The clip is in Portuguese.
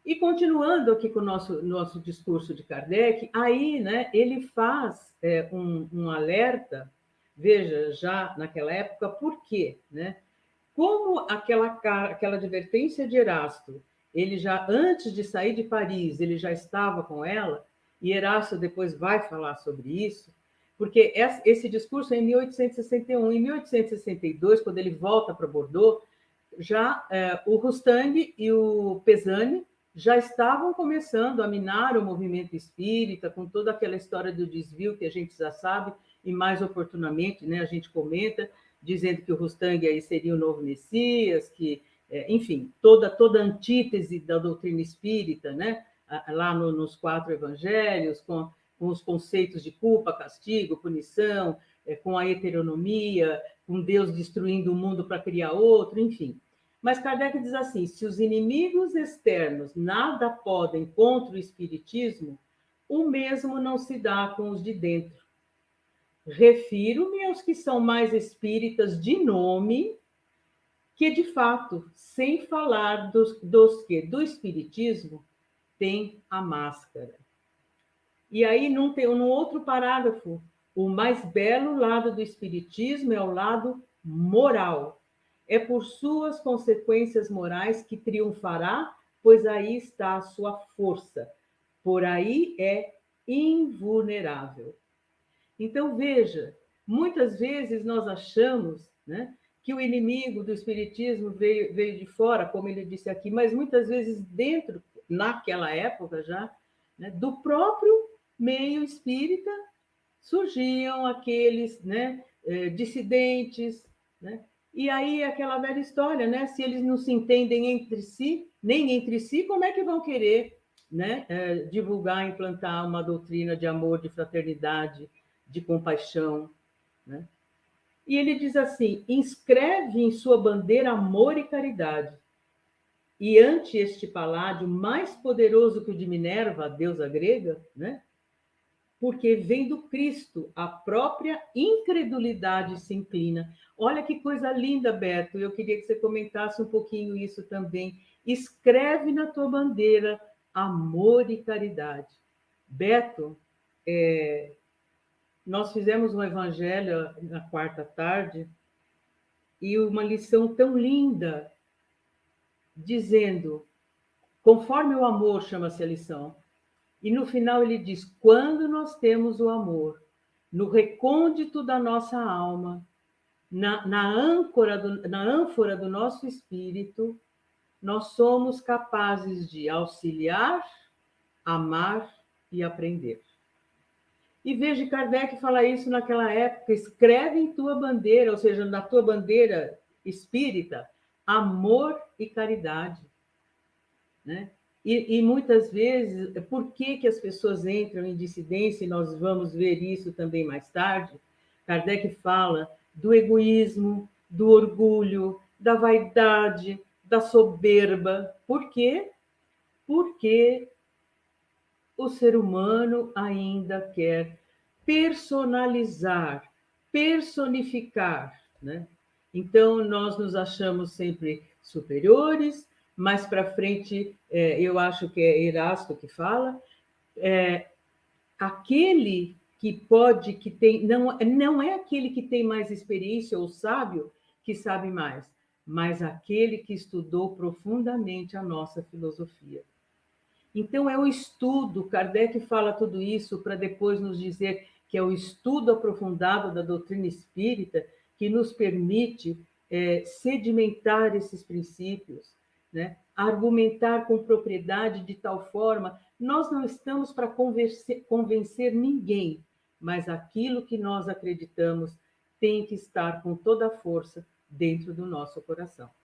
E continuando aqui com o nosso discurso de Kardec, aí, né, ele faz um alerta, veja, já naquela época, por quê? Né? Como aquela advertência de Erasto, ele já, antes de sair de Paris, ele já estava com ela, e Erasto depois vai falar sobre isso, porque esse discurso é em 1861. Em 1862, quando ele volta para Bordeaux, já o Rostand e o Pesani já estavam começando a minar o movimento espírita, com toda aquela história do desvio que a gente já sabe, e mais oportunamente, né, a gente comenta, dizendo que o Rostand aí seria o novo Messias, que, enfim, toda a antítese da doutrina espírita, né, lá nos 4 evangelhos, com os conceitos de culpa, castigo, punição, com a heteronomia, com Deus destruindo o mundo para criar outro, enfim. Mas Kardec diz assim: se os inimigos externos nada podem contra o espiritismo, o mesmo não se dá com os de dentro. Refiro-me aos que são mais espíritas de nome, que de fato, sem falar dos que do espiritismo tem a máscara. E aí, num outro parágrafo, o mais belo lado do espiritismo é o lado moral. É por suas consequências morais que triunfará, pois aí está a sua força. Por aí é invulnerável. Então, veja, muitas vezes nós achamos, né, que o inimigo do espiritismo veio de fora, como ele disse aqui, mas muitas vezes dentro, naquela época já, né, do próprio meio espírita, surgiam aqueles, né, dissidentes, né? E aí aquela velha história, né? Se eles não se entendem entre si, nem entre si, como é que vão querer, né, divulgar, implantar uma doutrina de amor, de fraternidade, de compaixão, né? E ele diz assim: inscreve em sua bandeira amor e caridade. E ante este paládio mais poderoso que o de Minerva, a deusa grega, né? Porque vem do Cristo, a própria incredulidade se inclina. Olha que coisa linda, Beto, eu queria que você comentasse um pouquinho isso também. Escreve na tua bandeira amor e caridade. Beto, nós fizemos um evangelho na quarta tarde e uma lição tão linda, dizendo, conforme o amor, chama-se a lição, e no final ele diz: quando nós temos o amor, no recôndito da nossa alma, na ânfora do nosso espírito, nós somos capazes de auxiliar, amar e aprender. E veja, Kardec fala isso naquela época: escreve em tua bandeira, ou seja, na tua bandeira espírita, amor e caridade, né? E muitas vezes, por que as pessoas entram em dissidência, e nós vamos ver isso também mais tarde? Kardec fala do egoísmo, do orgulho, da vaidade, da soberba. Por quê? Porque o ser humano ainda quer personalizar, personificar, né? Então, nós nos achamos sempre superiores. Mais para frente, eu acho que é Erasto que fala, aquele que pode, que tem, não é aquele que tem mais experiência ou sábio que sabe mais, mas aquele que estudou profundamente a nossa filosofia. Então, é o estudo, Kardec fala tudo isso para depois nos dizer que é o estudo aprofundado da doutrina espírita que nos permite sedimentar esses princípios, né? Argumentar com propriedade de tal forma, nós não estamos para convencer ninguém, mas aquilo que nós acreditamos tem que estar com toda a força dentro do nosso coração.